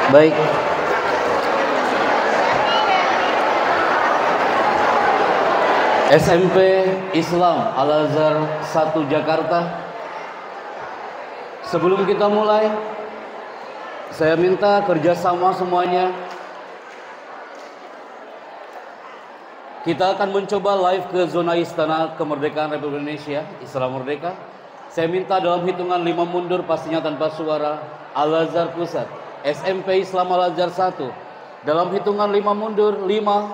Baik. SMP Islam Al-Azhar 1 Jakarta. Sebelum kita mulai, saya minta kerjasama semuanya. Kita akan mencoba live ke zona Istana Kemerdekaan Republik Indonesia, Istana Merdeka. Saya minta dalam hitungan 5 mundur, pastinya tanpa suara. Al-Azhar Pusat, SMP Islam Al-Azhar 1. Dalam hitungan 5 mundur, 5.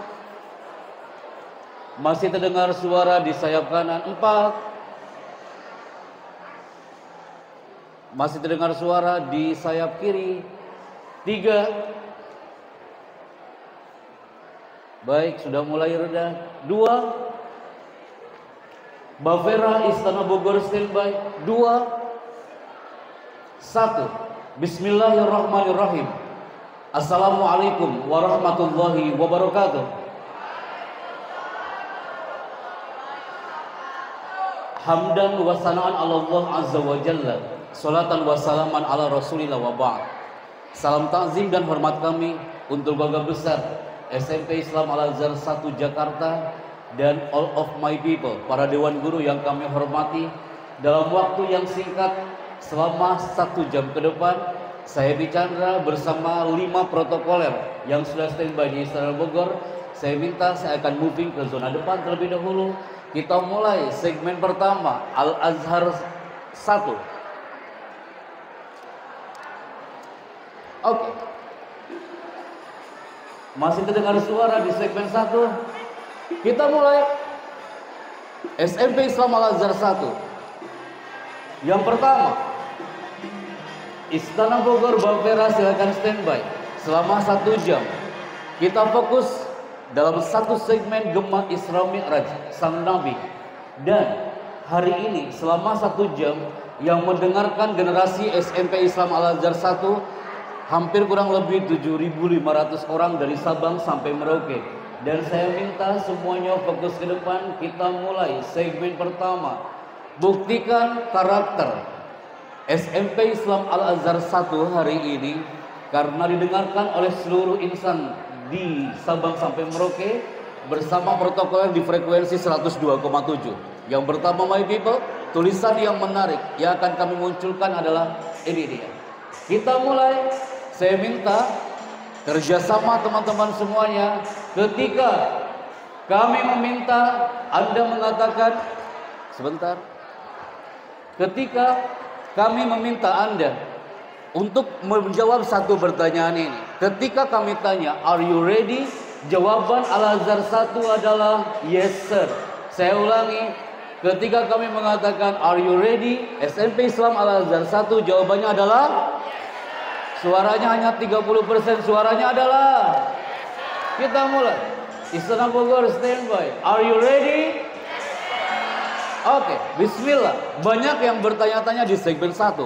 Masih terdengar suara di sayap kanan, 4. Masih terdengar suara di sayap kiri, 3. Baik, sudah mulai reda, 2. Bavera Istana Bogor standby, 2. 1. Bismillahirrahmanirrahim. Assalamualaikum warahmatullahi wabarakatuh. Hamdan wa sana'an ala Allah azza wa jalla, salatan wa salaman ala rasulillah wa ba'd. Salam takzim dan hormat kami untuk keluarga besar SMP Islam Al-Azhar 1 Jakarta dan all of my people, para dewan guru yang kami hormati. Dalam waktu yang singkat, selama 1 jam ke depan, saya Chandra bersama 5 protokoler yang sudah standby di Istana Bogor. Saya minta, saya akan moving ke zona depan terlebih dahulu. Kita mulai segmen pertama, Al-Azhar 1. Oke. Masih terdengar suara di segmen 1. Kita mulai. SMP Islam Al-Azhar 1. Yang pertama, Istana Bogor Bavera silakan standby selama 1 jam. Kita fokus dalam satu segmen Gema Isra Mi'raj Sang Nabi. Dan hari ini selama 1 jam yang mendengarkan generasi SMP Islam Al-Azhar 1 hampir kurang lebih 7.500 orang dari Sabang sampai Merauke. Dan saya minta semuanya fokus ke depan. Kita mulai segmen pertama. Buktikan karakter SMP Islam Al-Azhar 1 hari ini karena didengarkan oleh seluruh insan di Sabang sampai Merauke bersama protokoler di frekuensi 102,7. Yang pertama, my people, tulisan yang menarik yang akan kami munculkan adalah ini dia. Kita mulai. Saya minta kerjasama teman-teman semuanya. Ketika kami meminta Anda mengatakan, sebentar. Ketika kami meminta Anda untuk menjawab satu pertanyaan ini. Ketika kami tanya, are you ready? Jawaban Al-Azhar 1 adalah yes sir. Saya ulangi. Ketika kami mengatakan, are you ready? SMP Islam Al-Azhar 1 jawabannya adalah suaranya hanya 30%. Suaranya adalah. Kita mulai. Istana Bogor standby. Are you ready? Oke, bismillah. Banyak yang bertanya-tanya di segmen 1.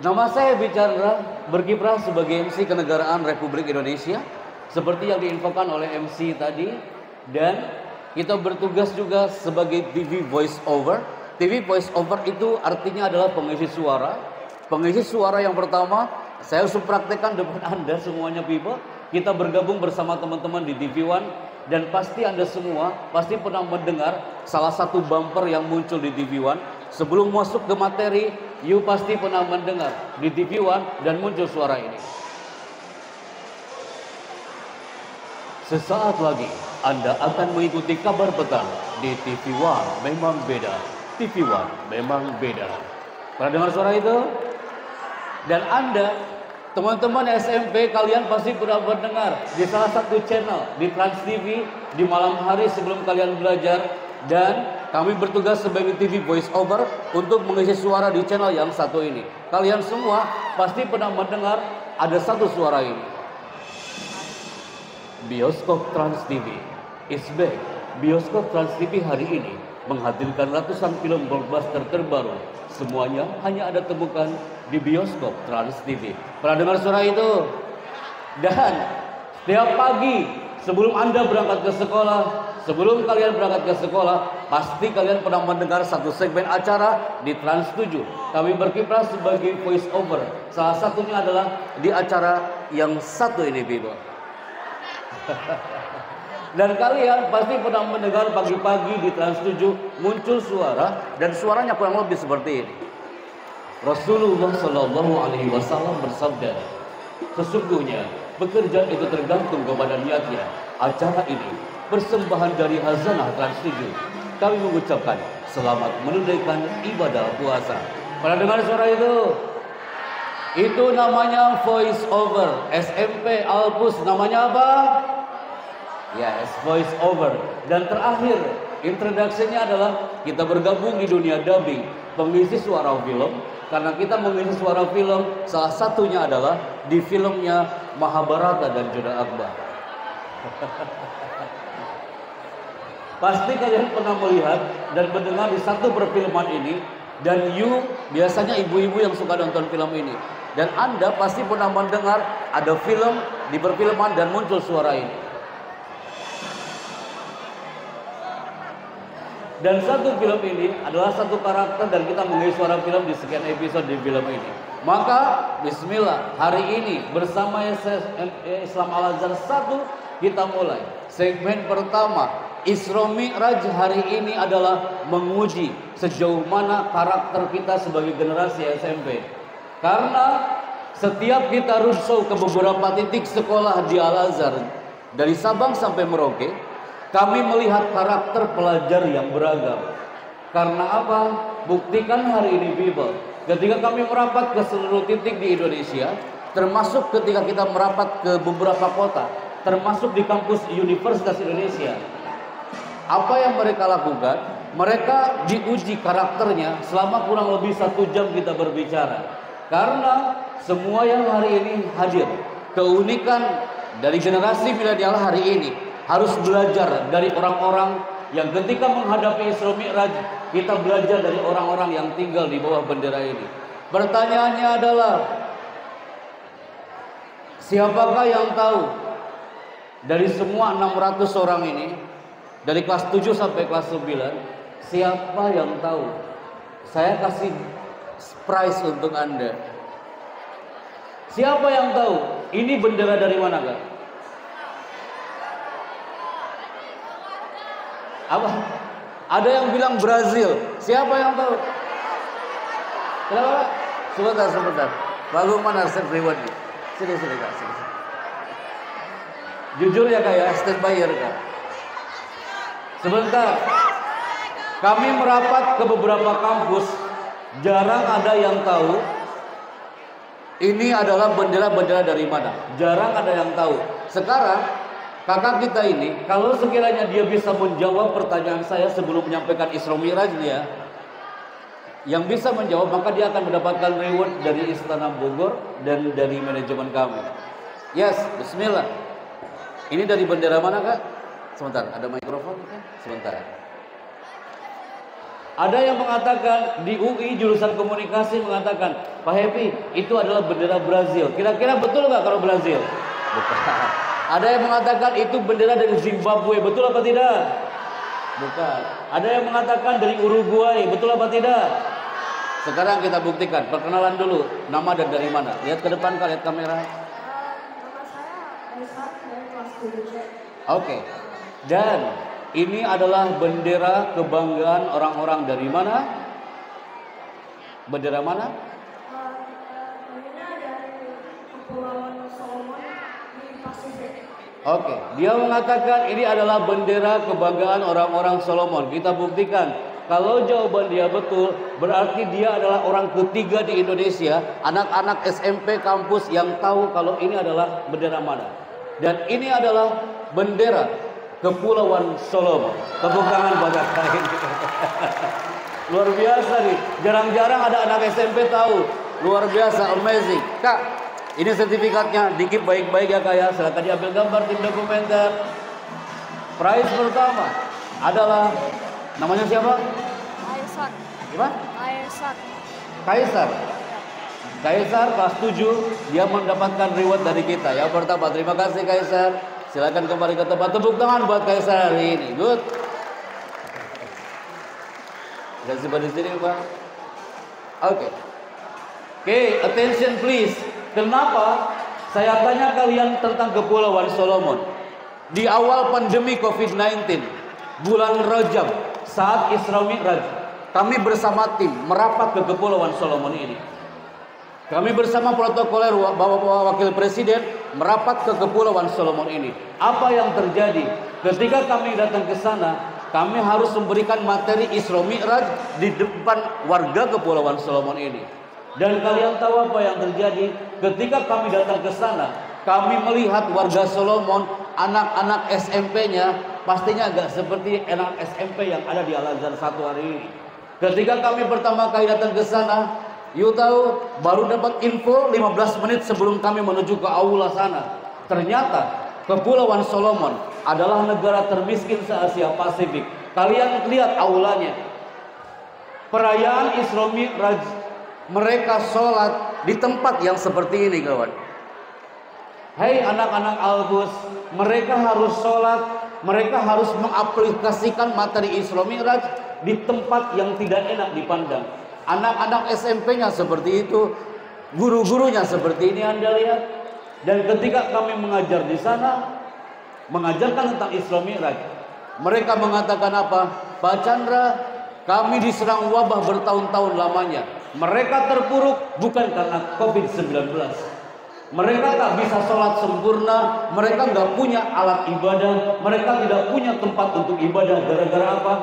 Nama saya Chandra, berkiprah sebagai MC Kenegaraan Republik Indonesia seperti yang diinfokan oleh MC tadi. Dan kita bertugas juga sebagai TV voice over. TV voice over itu artinya adalah pengisi suara. Pengisi suara yang pertama, saya harus praktekkan depan Anda semuanya people. Kita bergabung bersama teman-teman di TV One. Dan pasti Anda semua pasti pernah mendengar salah satu bumper yang muncul di TV One. Sebelum masuk ke materi, you pasti pernah mendengar di TV One dan muncul suara ini. Sesaat lagi Anda akan mengikuti kabar petang di TV One. Memang beda. TV One memang beda. Pernah dengar suara itu? Dan Anda, teman-teman SMP, kalian pasti pernah mendengar di salah satu channel di Trans TV di malam hari sebelum kalian belajar. Dan kami bertugas sebagai TV voice over untuk mengisi suara di channel yang satu ini. Kalian semua pasti pernah mendengar ada satu suara ini. Bioskop Trans TV is back. Bioskop Trans TV hari ini menghadirkan ratusan film blockbuster terbaru. Semuanya hanya ada temukan di Bioskop Trans TV. Pernah dengar suara itu? Dan setiap pagi sebelum Anda berangkat ke sekolah, sebelum kalian berangkat ke sekolah, pasti kalian pernah mendengar satu segmen acara di Trans 7. Kami berkiprah sebagai voice over. Salah satunya adalah di acara yang satu ini, Bibo. Dan kalian pasti pernah mendengar pagi-pagi di Trans 7 muncul suara, dan suaranya kurang lebih seperti ini. Rasulullah Shallallahu Alaihi Wasallam bersabda, sesungguhnya pekerjaan itu tergantung kepada niatnya. Acara ini persembahan dari Hazanah Trans 7. Kami mengucapkan selamat menunaikan ibadah puasa. Pernah dengar suara itu? Itu namanya voice over. SMP Alpus namanya apa? Yes, voice over. Dan terakhir, introduction-nya adalah kita bergabung di dunia dubbing, pengisi suara film. Karena kita mengisi suara film, salah satunya adalah di filmnya Mahabharata dan Jodha Akbar. Pasti kalian pernah melihat dan mendengar di satu perfilman ini. Dan biasanya ibu-ibu yang suka nonton film ini. Dan Anda pasti pernah mendengar ada film di perfilman dan muncul suara ini. Dan satu film ini adalah satu karakter dan kita mengisi suara film di sekian episode di film ini. Maka bismillah, hari ini bersama Islam Al-Azhar 1 kita mulai. Segmen pertama, Isra Mi'raj hari ini adalah menguji sejauh mana karakter kita sebagai generasi SMP. Karena setiap kita runshow ke beberapa titik sekolah di Al-Azhar, dari Sabang sampai Merauke, kami melihat karakter pelajar yang beragam. Karena apa? Buktikan hari ini, people. Ketika kami merapat ke seluruh titik di Indonesia, termasuk ketika kita merapat ke beberapa kota, termasuk di kampus Universitas Indonesia, apa yang mereka lakukan? Mereka diuji karakternya selama kurang lebih 1 jam kita berbicara. Karena semua yang hari ini hadir, keunikan dari generasi milenial hari ini harus belajar dari orang-orang yang ketika menghadapi Isra Mi'raj, kita belajar dari orang-orang yang tinggal di bawah bendera ini. Pertanyaannya adalah, siapakah yang tahu dari semua 600 orang ini, dari kelas 7 sampai kelas 9, siapa yang tahu? Saya kasih prize untuk Anda. Siapa yang tahu ini bendera dari mana, Kak? Apa? Ada yang bilang Brazil. Siapa yang tahu? Kenapa? Sebentar. Lalu mana Chef Riwadi? Sini Kak. Sini. Jujur ya Kak ya, stand by ya Kak. Sebentar. Kami merapat ke beberapa kampus, jarang ada yang tahu ini adalah bendera-bendera dari mana. Jarang ada yang tahu. Sekarang kakak kita ini, kalau sekiranya dia bisa menjawab pertanyaan saya sebelum menyampaikan Isra Mi'rajnya, yang bisa menjawab, maka dia akan mendapatkan reward dari Istana Bogor dan dari manajemen kami. Yes, bismillah. Ini dari bendera mana, Kak? Sebentar, ada mikrofon kan? Sebentar. Ada yang mengatakan di UI jurusan komunikasi mengatakan, Pak Happy, itu adalah bendera Brazil. Kira-kira betul nggak kalau Brazil? Bukan. Ada yang mengatakan itu bendera dari Zimbabwe, betul apa tidak? Bukan. Ada yang mengatakan dari Uruguay, betul apa tidak? Sekarang kita buktikan. Perkenalan dulu, nama dan dari mana? Lihat ke depan, lihat kamera. Nama saya Aisyah dari kelas 7. Oke. Dan ini adalah bendera kebanggaan orang-orang dari mana? Bendera mana? Bendera dari Kepulauan Solomon di Pasifik. Oke, dia mengatakan ini adalah bendera kebanggaan orang-orang Solomon. Kita buktikan. Kalau jawaban dia betul, berarti dia adalah orang ketiga di Indonesia, anak-anak SMP kampus yang tahu kalau ini adalah bendera mana. Dan ini adalah bendera Kepulauan Solomon. Tepuk tangan bagi saya. Luar biasa nih. Jarang-jarang ada anak SMP tahu. Luar biasa, amazing. Kak, ini sertifikatnya, dikip baik-baik ya Kak ya. Silakan diambil gambar tim dokumenter. Prize pertama adalah, namanya siapa? Aisyah. Gimana? Aisyah. Kaisar kelas 7, dia mendapatkan reward dari kita. Yang pertama, terima kasih Kaisar. Silakan kembali ke tempat. Tepuk tangan buat Kaisar hari ini. Good. Udah simpan di sini, Pak. Oke. Oke, attention please. Kenapa saya tanya kalian tentang Kepulauan Solomon? Di awal pandemi COVID-19, bulan Rajab, saat Isra Mi'raj, kami bersama tim merapat ke Kepulauan Solomon ini. Kami bersama protokoler Bapak Wakil Presiden merapat ke Kepulauan Solomon ini. Apa yang terjadi? Ketika kami datang ke sana, kami harus memberikan materi Isra Mi'raj di depan warga Kepulauan Solomon ini. Dan kalian tahu apa yang terjadi? Ketika kami datang ke sana, kami melihat warga Solomon, anak-anak SMP-nya pastinya agak seperti anak SMP yang ada di Al-Azhar 1 hari ini. Ketika kami pertama kali datang ke sana, you tahu, baru dapat info 15 menit sebelum kami menuju ke aula sana. Ternyata Kepulauan Solomon adalah negara termiskin se-Asia Pasifik. Kalian lihat aulanya. Perayaan Isra Mi'raj, mereka sholat di tempat yang seperti ini, kawan. Hei anak-anak Al-Quds, mereka harus sholat, mereka harus mengaplikasikan materi Isra Mi'raj di tempat yang tidak enak dipandang. Anak-anak SMP-nya seperti itu, guru-gurunya seperti ini Anda lihat. Dan ketika kami mengajar di sana, mengajarkan tentang Isra Mi'raj, mereka mengatakan apa? Pak Chandra, kami diserang wabah bertahun-tahun lamanya. Mereka terpuruk bukan karena COVID-19. Mereka tak bisa sholat sempurna, mereka nggak punya alat ibadah, mereka tidak punya tempat untuk ibadah. Gara-gara apa?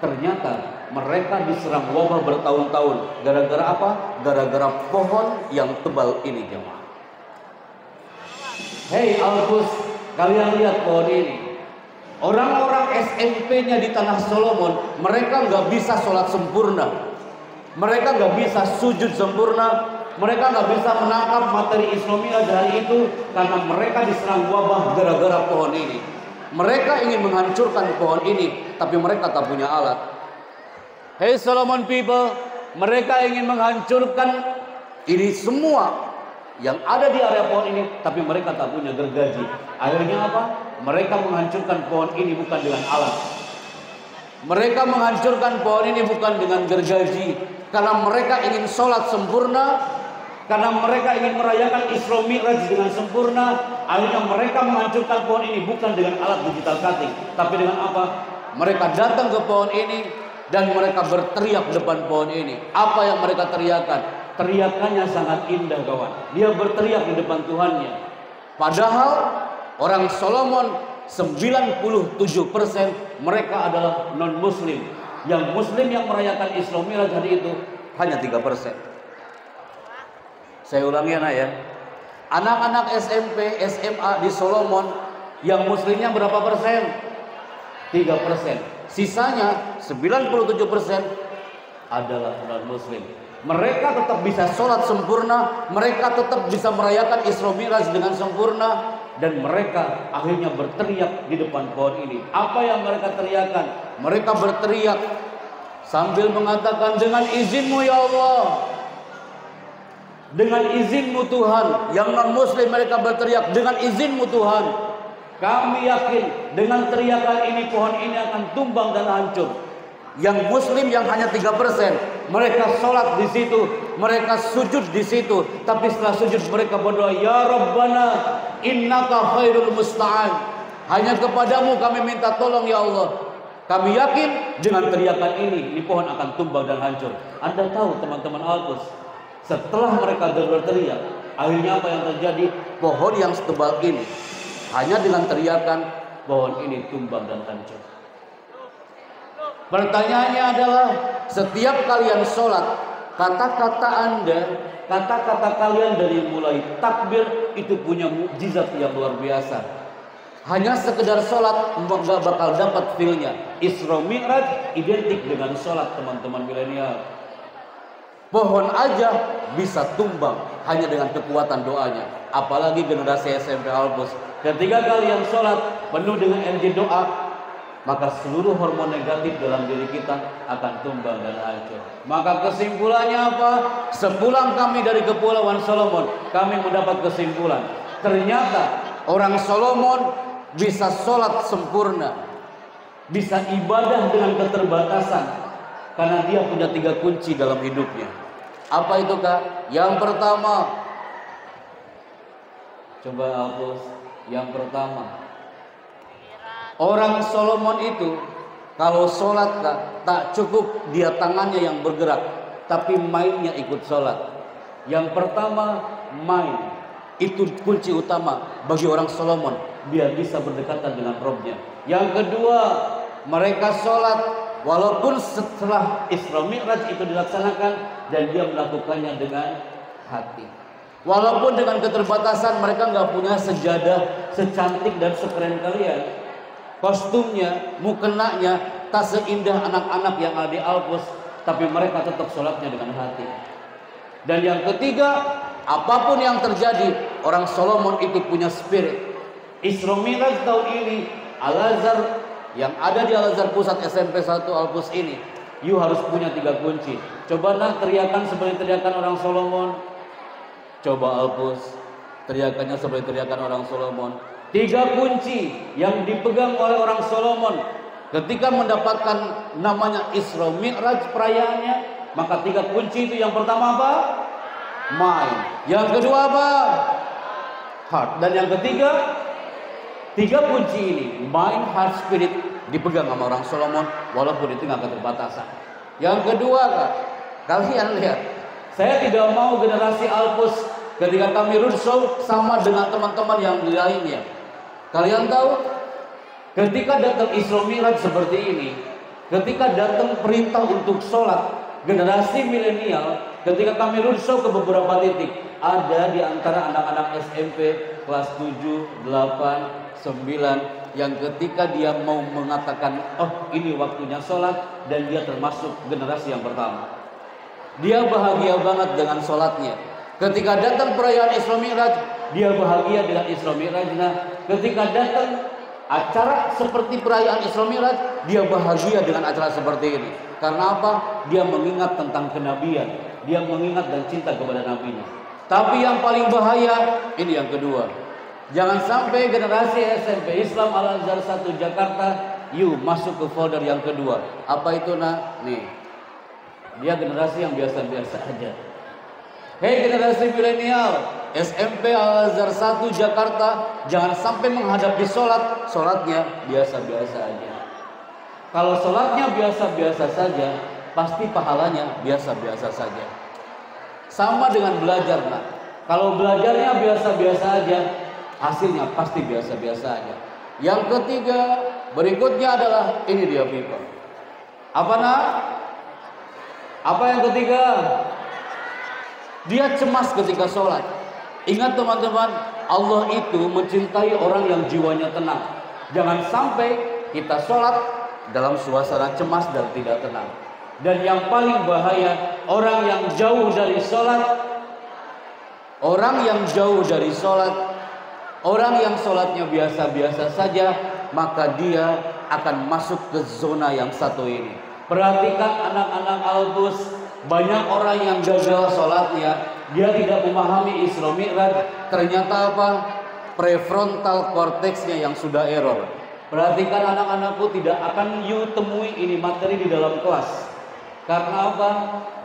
Ternyata mereka diserang wabah bertahun-tahun. Gara-gara apa? Gara-gara pohon yang tebal ini, jemaah. Hei Al-Quds, kalian lihat pohon ini. Orang-orang SMP-nya di Tanah Solomon, mereka nggak bisa sholat sempurna, mereka nggak bisa sujud sempurna, mereka nggak bisa menangkap materi Isra Mi'raj hari itu karena mereka diserang wabah gara-gara pohon ini. Mereka ingin menghancurkan pohon ini, tapi mereka tak punya alat. Hey Solomon people, mereka ingin menghancurkan ini semua yang ada di area pohon ini, tapi mereka tak punya gergaji. Akhirnya apa? Mereka menghancurkan pohon ini bukan dengan alat. Mereka menghancurkan pohon ini bukan dengan gergaji, karena mereka ingin sholat sempurna, karena mereka ingin merayakan Isra Mi'raj dengan sempurna. Akhirnya mereka menghancurkan pohon ini bukan dengan alat digital cutting, tapi dengan apa? Mereka datang ke pohon ini dan mereka berteriak depan pohon ini. Apa yang mereka teriakan? Teriakannya sangat indah, kawan. Dia berteriak di depan Tuhannya. Padahal orang Solomon 97% mereka adalah non-muslim. Yang muslim yang merayakan Isra Mi'raj hari itu hanya 3%. Saya ulangi anak ya. Anak-anak SMP, SMA di Solomon yang muslimnya berapa persen? 3%. Sisanya 97% adalah non-muslim. Mereka tetap bisa sholat sempurna, mereka tetap bisa merayakan Isra Mi'raj dengan sempurna, dan mereka akhirnya berteriak di depan pohon ini. Apa yang mereka teriakan? Mereka berteriak sambil mengatakan, dengan izinmu ya Allah, dengan izinmu Tuhan. Yang non-muslim mereka berteriak, dengan izinmu Tuhan. Kami yakin dengan teriakan ini pohon ini akan tumbang dan hancur. Yang muslim yang hanya 3%, mereka sholat di situ, mereka sujud di situ, tapi setelah sujud mereka berdoa, ya Rabbana innaka khairul musta'an. Hanya kepadamu kami minta tolong ya Allah. Kami yakin dengan teriakan ini pohon akan tumbang dan hancur. Anda tahu teman-teman Al-Quds, setelah mereka berteriak, akhirnya apa yang terjadi? Pohon yang setebal ini, hanya dengan teriakan pohon ini tumbang dan hancur. Pertanyaannya adalah, setiap kalian sholat, kata-kata Anda, kata-kata kalian dari mulai takbir itu punya mukjizat yang luar biasa. Hanya sekedar sholat nggak bakal dapat feel-nya. Isra Mi'raj identik dengan sholat, teman-teman milenial. Pohon aja bisa tumbang hanya dengan kekuatan doanya. Apalagi generasi SMP Al-Quds. Ketika kalian sholat penuh dengan energi doa, maka seluruh hormon negatif dalam diri kita akan tumbang dan hancur. Maka kesimpulannya apa? Sepulang kami dari Kepulauan Solomon, kami mendapat kesimpulan. Ternyata orang Solomon bisa sholat sempurna, bisa ibadah dengan keterbatasan, karena dia punya 3 kunci dalam hidupnya. Apa itu Kak? Yang pertama, coba hapus. Yang pertama, orang Solomon itu kalau sholat Kak, tak cukup dia tangannya yang bergerak, tapi mainnya ikut sholat. Yang pertama, main. Itu kunci utama bagi orang Solomon, biar bisa berdekatan dengan Robnya. Yang kedua, mereka sholat walaupun setelah Isra Mi'raj itu dilaksanakan, dan dia melakukannya dengan hati. Walaupun dengan keterbatasan, mereka nggak punya sejadah secantik dan sekeren kalian. Kostumnya, mukenanya tak seindah anak-anak yang ada di Alpus, tapi mereka tetap sholatnya dengan hati. Dan yang ketiga, apapun yang terjadi, orang Solomon itu punya spirit. Isra Mi'raj tahun ini, Al-Azhar yang ada di Al-Azhar Pusat SMP 1 Alpus ini, you harus punya 3 kunci. Coba nak teriakan seperti teriakan orang Solomon. Coba Alpus, teriakannya seperti teriakan orang Solomon. 3 kunci yang dipegang oleh orang Solomon ketika mendapatkan namanya Isra Mi'raj perayaannya. Maka 3 kunci itu, yang pertama apa? Mind. Yang kedua apa? Heart. Dan yang ketiga, 3 kunci ini, mind, heart, spirit, dipegang sama orang Solomon walaupun itu nggak keterbatasan. Yang kedua Kak, kalian lihat, saya tidak mau generasi Alpus ketika kami roadshow sama dengan teman-teman yang lainnya. Kalian tahu, ketika datang Isra Mi'raj seperti ini, ketika datang perintah untuk sholat, generasi milenial, ketika kami roadshow ke beberapa titik, ada di antara anak-anak SMP kelas 7, 8, 9 yang ketika dia mau mengatakan, oh ini waktunya sholat, dan dia termasuk generasi yang pertama. Dia bahagia banget dengan sholatnya. Ketika datang perayaan Isra Mi'raj, dia bahagia dengan Isra Mi'rajnya. Ketika datang acara seperti perayaan Isra Mi'raj, dia bahagia dengan acara seperti ini. Karena apa? Dia mengingat tentang kenabian, dia mengingat dan cinta kepada nabinya. Tapi yang paling bahaya, ini yang kedua. Jangan sampai generasi SMP Islam Al-Azhar 1 Jakarta, you masuk ke folder yang kedua. Apa itu nak? Nih, dia generasi yang biasa-biasa aja. Hei generasi milenial, SMP Al-Azhar 1 Jakarta, jangan sampai menghadapi sholatnya biasa-biasa aja. Kalau sholatnya biasa-biasa saja, pasti pahalanya biasa-biasa saja. Sama dengan belajar nak. Kalau belajarnya biasa-biasa aja, hasilnya pasti biasa-biasa aja. Yang ketiga, berikutnya adalah ini dia people. Apa nak? Apa yang ketiga? Dia cemas ketika sholat. Ingat teman-teman, Allah itu mencintai orang yang jiwanya tenang. Jangan sampai kita sholat dalam suasana cemas dan tidak tenang. Dan yang paling bahaya, orang yang jauh dari sholat, orang yang sholatnya biasa-biasa saja, maka dia akan masuk ke zona yang satu ini. Perhatikan anak-anak Alpus, banyak orang yang gagal sholatnya, dia tidak memahami Isra Mi'raj. Ternyata apa? Prefrontal cortexnya yang sudah error. Perhatikan anak-anakku, tidak akan you temui ini materi di dalam kelas. Karena apa?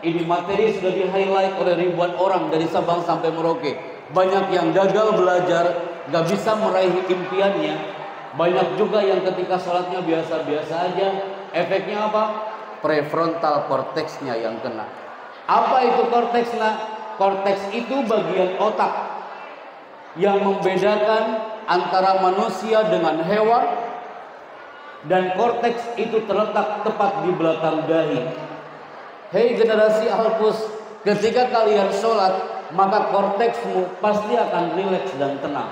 Ini materi sudah di-highlight oleh ribuan orang dari Sabang sampai Merauke. Banyak yang gagal belajar, gak bisa meraih impiannya. Banyak juga yang ketika sholatnya biasa-biasa aja. Efeknya apa? Prefrontal cortexnya yang kena. Apa itu korteksnya? Korteks itu bagian otak yang membedakan antara manusia dengan hewan, dan korteks itu terletak tepat di belakang dahi. Hei generasi Alpus, ketika kalian sholat, maka korteksmu pasti akan rileks dan tenang.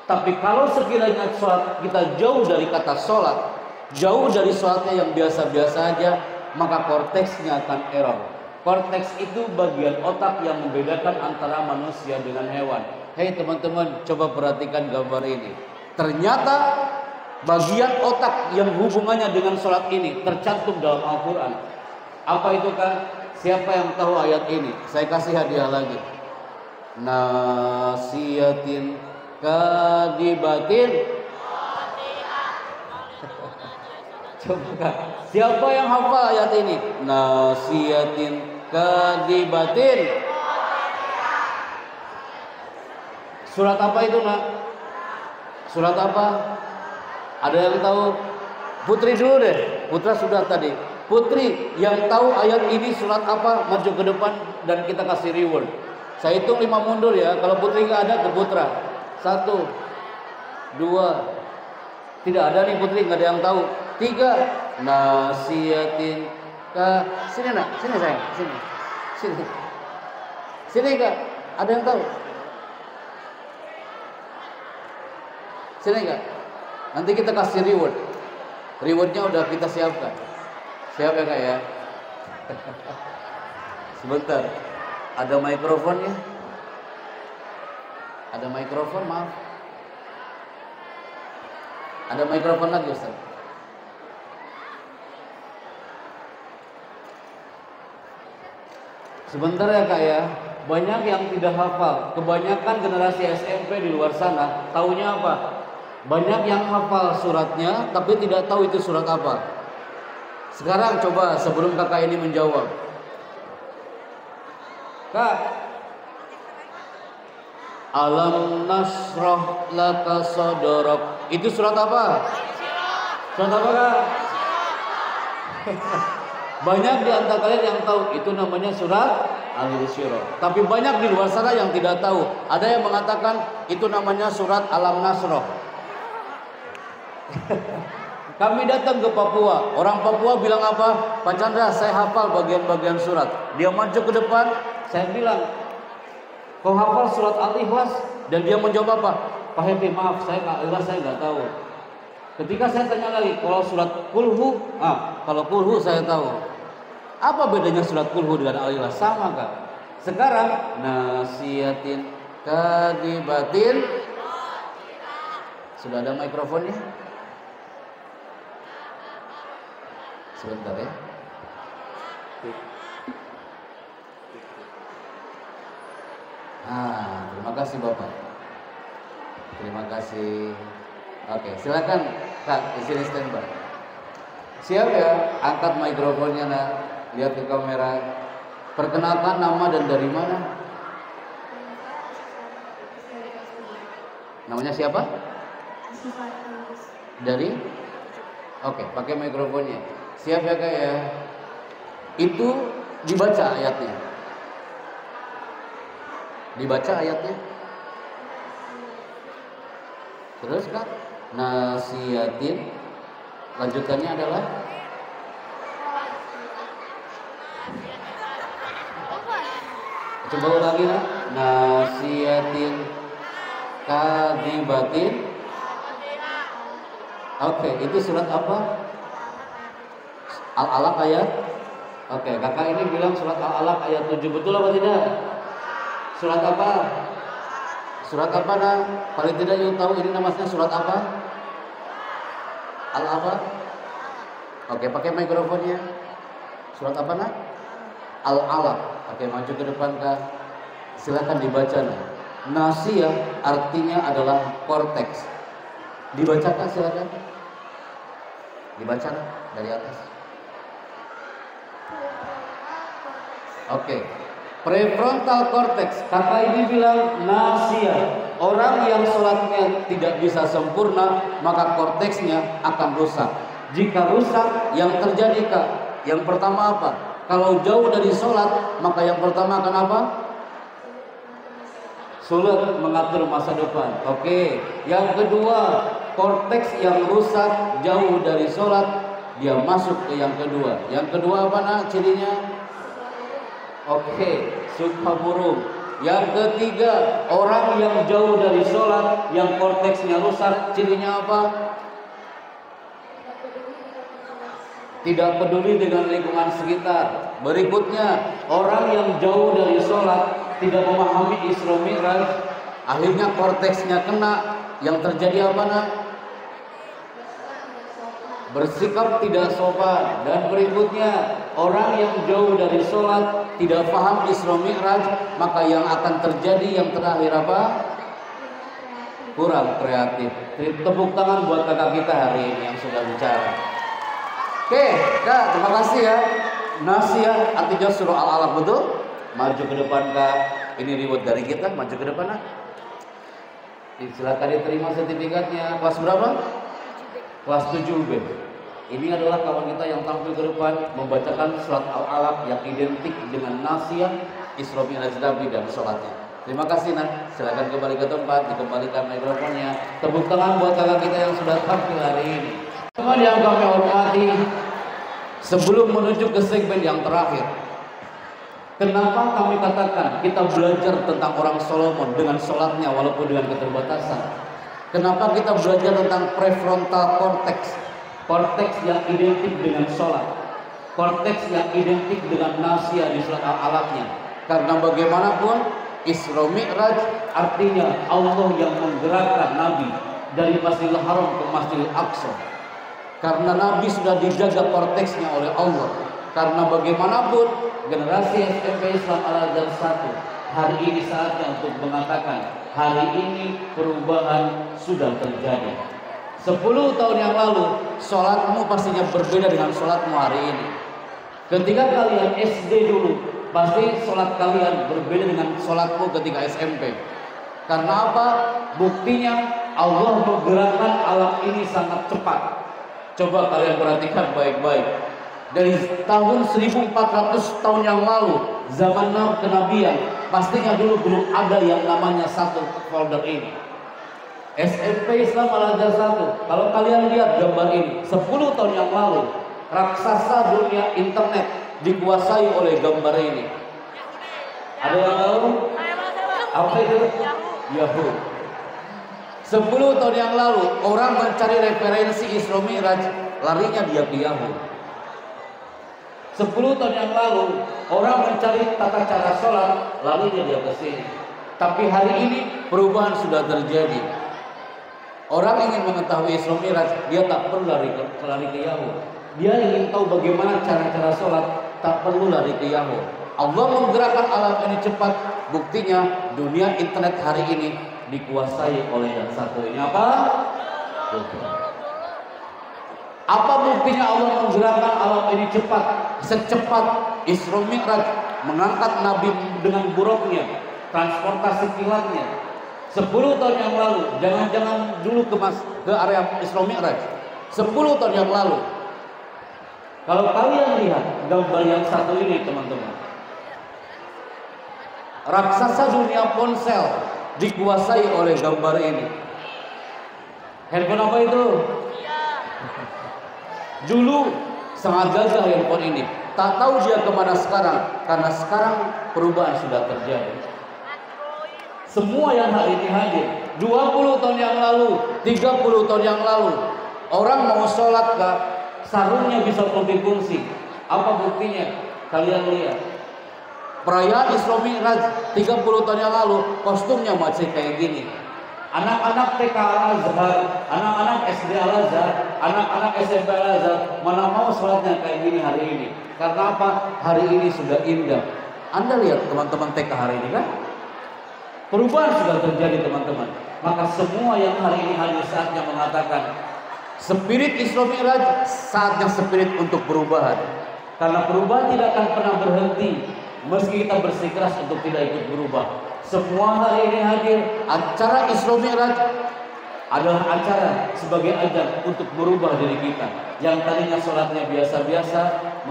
Tapi kalau sekiranya sholat kita jauh dari kata sholat, jauh dari sholatnya yang biasa-biasa aja, maka korteksnya akan error. Korteks itu bagian otak yang membedakan antara manusia dengan hewan. Hei teman-teman, coba perhatikan gambar ini. Ternyata bagian otak yang hubungannya dengan sholat ini tercantum dalam Al-Quran. Apa itu kan? Siapa yang tahu ayat ini? Saya kasih hadiah lagi. Nasiyatin kadibatin Coba Kak, siapa yang hafal ayat ini? Nasiyatin kadibatin. Surat apa itu nak? Surat apa? Ada yang tahu? Putri dulu deh. Putra sudah tadi. Putri yang tahu ayat ini surat apa, maju ke depan dan kita kasih reward. Saya hitung 5 mundur ya. Kalau Putri nggak ada, ke Putra. 1, 2. Tidak ada nih Putri, nggak ada yang tahu. 3. Nasiyatin ka. Sini nak, sini sayang, sini. Sini. Sini Kak. Ada yang tahu? Sini Kak. Nanti kita kasih reward. Rewardnya udah kita siapkan. Siap ya Kak ya? Sebentar. Ada mikrofonnya? Ada mikrofon, maaf. Ada mikrofon lagi Ustaz. Sebentar ya Kak ya. Banyak yang tidak hafal. Kebanyakan generasi SMP di luar sana taunya apa? Banyak yang hafal suratnya tapi tidak tahu itu surat apa. Sekarang coba sebelum kakak ini menjawab. Kak, Alam nasrah laka sadrak. Itu surat apa? Surat apa Kak? Banyak di antara kalian yang tahu itu namanya surat Al-Insyirah. Tapi banyak di luar sana yang tidak tahu. Ada yang mengatakan itu namanya surat Alam Nasrah. Kami datang ke Papua. Orang Papua bilang apa? Pak Chandra, saya hafal bagian-bagian surat. Dia maju ke depan. Saya bilang, kau hafal surat Al-Ikhlas? Dan dia menjawab apa? Pak Happy, maaf, saya Al-Ikhlas saya nggak tahu. Ketika saya tanya lagi, kalau surat Kulhu, kalau Kulhu saya tahu. Apa bedanya surat Kulhu dengan Al-Ikhlas? Sama Kak. Sekarang nasiyatin kadibatin. Sudah ada mikrofonnya? Sebentar ya. Terima kasih Bapak. Terima kasih. Oke, silakan Kak, di sini standby. Siap ya? Angkat mikrofonnya nak. Lihat ke kamera. Perkenalkan nama dan dari mana? Namanya siapa? Dari? Oke, pakai mikrofonnya. Siap ya Kak ya? Itu dibaca ayatnya. Dibaca ayatnya. Terus Kak, nasiyatin. Lanjutannya adalah coba ulangi Nak. Nasiyatin kadibatin. Oke, itu surat apa? Al-Alaq ayat. Oke, kakak ini bilang surat Al-Alaq ayat 7. Betul apa tidak? Surat apa? Surat apa nak? Paling tidak yang tahu ini namanya surat apa? Al apa? Oke, pakai mikrofonnya. Surat apa nak? Al-Alaq. Oke, maju ke depan Kak. Silakan dibaca nak. Nasiyah artinya adalah korteks. Dibacakan silakan. Dibaca dari atas. Oke, prefrontal cortex. Kakak ini bilang nasiyah. Orang yang sholatnya tidak bisa sempurna, maka korteksnya akan rusak. Jika rusak, yang terjadi Kak, yang pertama apa? Kalau jauh dari sholat, maka yang pertama akan apa? Sulit mengatur masa depan. Oke, yang kedua, korteks yang rusak jauh dari sholat, dia masuk ke yang kedua. Yang kedua apa nak cirinya? Oke, suka burung. Yang ketiga, orang yang jauh dari sholat, yang korteksnya rusak, cirinya apa? Tidak peduli dengan lingkungan sekitar. Berikutnya, orang yang jauh dari sholat, tidak memahami Isra Mi'raj, akhirnya korteksnya kena. Yang terjadi apa nak? Bersikap tidak sopan. Dan berikutnya, orang yang jauh dari sholat, tidak paham Isra Mi'raj, maka yang akan terjadi yang terakhir apa? kurang kreatif. Tepuk tangan buat kakak kita hari ini yang sudah bicara. Oke, Kak, terima kasih ya. Nasia artinya surah Al-Alaq, betul? Maju ke depan, Kak. Ini reward dari kita, maju ke depan, Kak. Silakan diterima sertifikatnya. Kelas berapa? Kelas 7B. Ini adalah kawan kita yang tampil ke depan membacakan surat Al-Alaq yang identik dengan Nasia, Isra Mi'raj Nabi dan sholatnya. Terima kasih, Nak. Silakan kembali ke tempat, dikembalikan mikrofonnya. Tepuk tangan buat kakak kita yang sudah tampil hari ini. Teman yang kami hormati, sebelum menuju ke segmen yang terakhir, kenapa kami katakan kita belajar tentang orang Solomon dengan sholatnya walaupun dengan keterbatasan? Kenapa kita belajar tentang prefrontal cortex, korteks yang identik dengan sholat, korteks yang identik dengan Nasia di surat Al-Alaqnya? Karena bagaimanapun Isra Mi'raj artinya Allah yang menggerakkan Nabi dari Masjidil Haram ke Masjidil Aqsa. Karena Nabi sudah dijaga korteksnya oleh Allah. Karena bagaimanapun generasi SMP Islam Al-Azhar 1 hari ini saatnya untuk mengatakan hari ini perubahan sudah terjadi. 10 tahun yang lalu sholatmu pastinya berbeda dengan sholatmu hari ini. Ketika kalian SD dulu, pasti sholat kalian berbeda dengan sholatmu ketika SMP. Karena apa? Buktinya Allah menggerakkan alam ini sangat cepat. Coba kalian perhatikan baik-baik. Dari tahun 1400 tahun yang lalu, zaman kenabian, pastinya dulu belum ada yang namanya satu folder ini. SMP Islam Al-Azhar 1. Kalau kalian lihat gambar ini, 10 tahun yang lalu, raksasa dunia internet dikuasai oleh gambar ini. Ada yang tahu? Apa itu? Yahoo. 10 tahun yang lalu, orang mencari referensi Isra Mi'raj, larinya dia ke Yahoo. 10 tahun yang lalu, orang mencari tata cara sholat, larinya dia ke sini. Tapi hari ini perubahan sudah terjadi. Orang ingin mengetahui Isra Mi'raj, dia tak perlu lari ke Yahoo. Dia ingin tahu bagaimana cara-cara sholat, tak perlu lari ke Yahoo. Allah menggerakkan alam ini cepat. Buktinya dunia internet hari ini dikuasai oleh yang satu ini apa? Apa buktinya Allah menggerakkan alam ini cepat? Secepat Isra Mi'raj mengangkat Nabi dengan buruknya, transportasi kilatnya. 10 tahun yang lalu, jangan-jangan dulu ke area Isra Mi'raj. 10 tahun yang lalu. Kalau kalian lihat gambar yang satu ini, teman-teman, raksasa dunia ponsel dikuasai oleh gambar ini. Handphone apa itu? Dulu sangat gagah handphone ini. Tak tahu dia kemana sekarang, karena sekarang perubahan sudah terjadi. Semua yang hari ini hadir, 20 tahun yang lalu, 30 tahun yang lalu, orang mau sholat kak, sarungnya bisa multifungsi. Apa buktinya? Kalian lihat. Perayaan Isra Mi'raj 30 tahun yang lalu, kostumnya masih kayak gini. Anak-anak TK Al-Azhar, anak-anak SD Al-Azhar, anak-anak SMP Al-Azhar, mana mau sholatnya kayak gini hari ini. Karena apa? Hari ini sudah indah. Anda lihat teman-teman TK hari ini kan? Perubahan sudah terjadi teman-teman. Maka semua yang hari ini hadir saatnya mengatakan spirit Isra Mi'raj saatnya spirit untuk perubahan. Karena perubahan tidak akan pernah berhenti meski kita bersikeras untuk tidak ikut berubah. Semua hari ini hadir. Acara Isra Mi'raj adalah acara sebagai ajang untuk merubah diri kita. Yang tadinya sholatnya biasa-biasa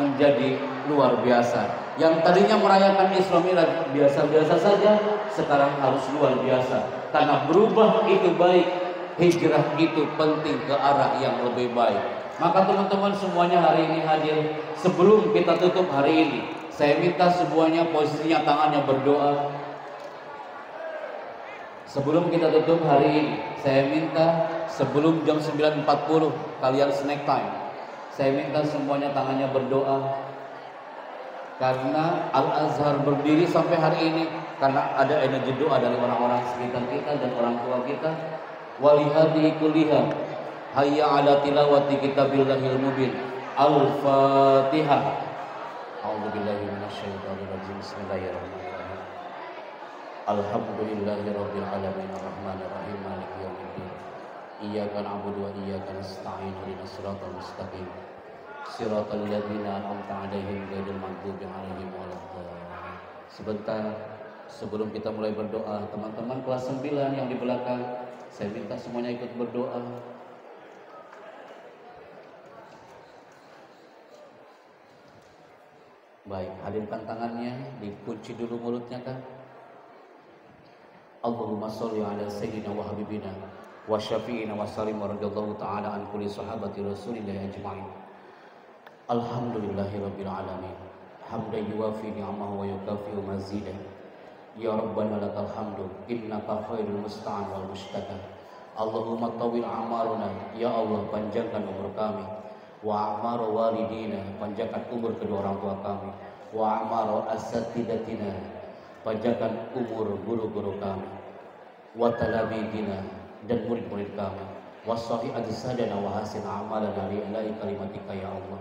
menjadi luar biasa. Yang tadinya merayakan Isra Mi'raj biasa-biasa saja, sekarang harus luar biasa. Karena berubah itu baik, hijrah itu penting ke arah yang lebih baik. Maka teman-teman semuanya hari ini hadir. Sebelum kita tutup hari ini, saya minta semuanya posisinya tangannya berdoa. Sebelum kita tutup hari ini, saya minta sebelum jam 9.40 kalian snack time. Saya minta semuanya tangannya berdoa. Karena Al-Azhar berdiri sampai hari ini karena ada energi doa dari orang-orang sekitar kita dan orang tua kita. Walihadi kulliha hayya ala tilawati kitabillahil mubin. Al-Fatihah. A'udzubillahi minasyaitonir rajim. Bismillahirrahmanirrahim. Alhamdulillahirabbil alamin arrahmanir rahim maliki yaumiddin. Iyyaka na'budu wa iyyaka nasta'in ihdinas siratal mustaqim. Siratal ladzina an'amta 'alaihim ghairil maghdubi 'alaihim waladdallin. Sebentar sebelum kita mulai berdoa, teman-teman kelas 9 yang di belakang, saya minta semuanya ikut berdoa. Baik, hadirkan tangannya, dikunci dulu mulutnya kan. Allahumma sholli ala sayyidina wa habibina wa syafi'ina wa sallim wa radhiyallahu ta'ala an kulli sahabati Rasulillah ajma'in. Alhamdulillahirabbil alamin. Hamdan yuwafi ni'amahu wa yukafi'u mazidah. Ya Rabbana lakal hamdu innaka khairul musta'an wal mushtaka. Allahumma tawil amaruna, ya Allah panjangkan umur kami. Wa amar walidina, panjangkan umur kedua orang tua kami. Wa amar asatidatina, panjangkan umur guru-guru kami. Wa talabidina, dan murid-murid kami. Wa sahih ajsadana wa hasin amalana li ilahi kalimatika ya Allah.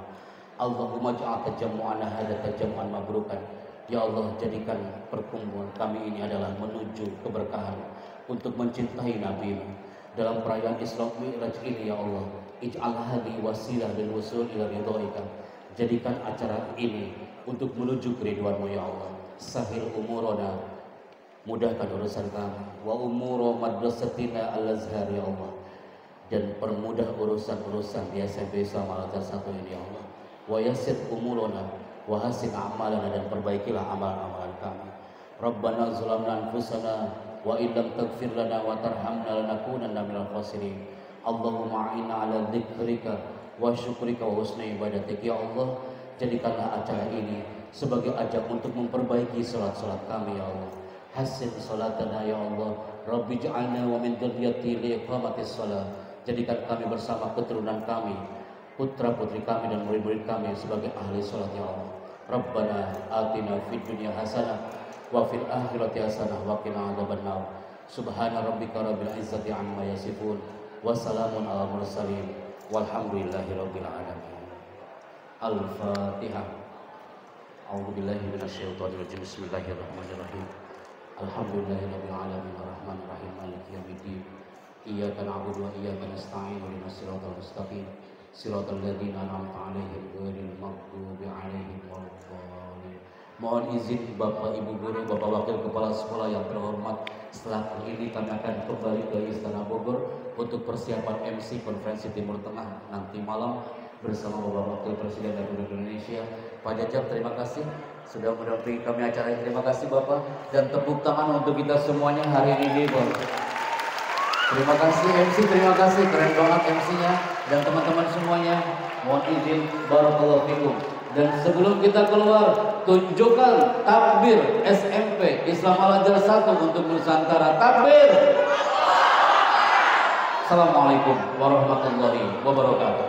Allahumma ja'al tajammu'ana hadha tajammu'an mabrukan. Ya Allah, jadikan perkumpulan kami ini adalah menuju keberkahan untuk mencintai Nabi dalam perayaan Isra Mi'raj ini ya Allah. Ij'al hadhi wasilah dan wusul ila ridhaika. Jadikan acara ini untuk menuju keriduan-Mu ya Allah. Sahil umurana, mudahkan urusan kami. Wa umuro madrasatina al-azhar ya Allah. Dan permudah urusan-urusan di SMP Islam Al-Azhar 1 ini ya Allah. Wa yassir umurana wa hasin a'malana, dan perbaikilah amalan-amalan kami. Rabbana zalamna anfusana wa illam taghfir lana wa tarhamna lanakunanna minal khasirin. Allahumma a'inna ala dzikrika wa syukrika wa husni ibadatik ya Allah. Jadikanlah acara ini sebagai ajang untuk memperbaiki salat-salat kami ya Allah. Hasin salatana ya Allah. Rabbi ja'alna wa min dzurriyyati liqamatis shalah. Jadikan kami bersama keturunan kami, putra putri kami dan murid-murid kami sebagai ahli salat ya Allah. Rabbana atina fid dunya hasanah wa fil akhirati hasanah wa qina adzabannar. Subhana rabbika rabbil izzati amma yasifun wa salamun alal mursalin walhamdulillahi rabbil alamin. Al-Fatihah. A'udzu billahi minasyaitonir rajim. Bismillahirrahmanirrahim. Alhamdulillahirabbil alamin arrahmanir rahim maliki yaumiddin. Iyyaka na'budu wa iyyaka nasta'in ihdinas siratal mustaqim. Siratal ladzina an'amta 'alaihim ghairil maghdubi 'alaihim waladdallin. Mohon izin Bapak Ibu guru, Bapak Wakil Kepala Sekolah yang terhormat, setelah ini kami akan kembali ke Istana Bogor untuk persiapan MC Konferensi Timur Tengah nanti malam bersama Bapak Wakil Presiden Republik Indonesia. Pak Jajab, terima kasih sudah mendampingi kami acara ini. Terima kasih Bapak, dan tepuk tangan untuk kita semuanya hari ini Bapak. Terima kasih MC, terima kasih, keren banget MC-nya dan teman-teman semuanya. Mohon izin, barakallahu fikum. Dan sebelum kita keluar, tunjukkan takbir SMP Islam Al-Azhar 1 untuk Nusantara. Takbir. Assalamualaikum warahmatullahi wabarakatuh.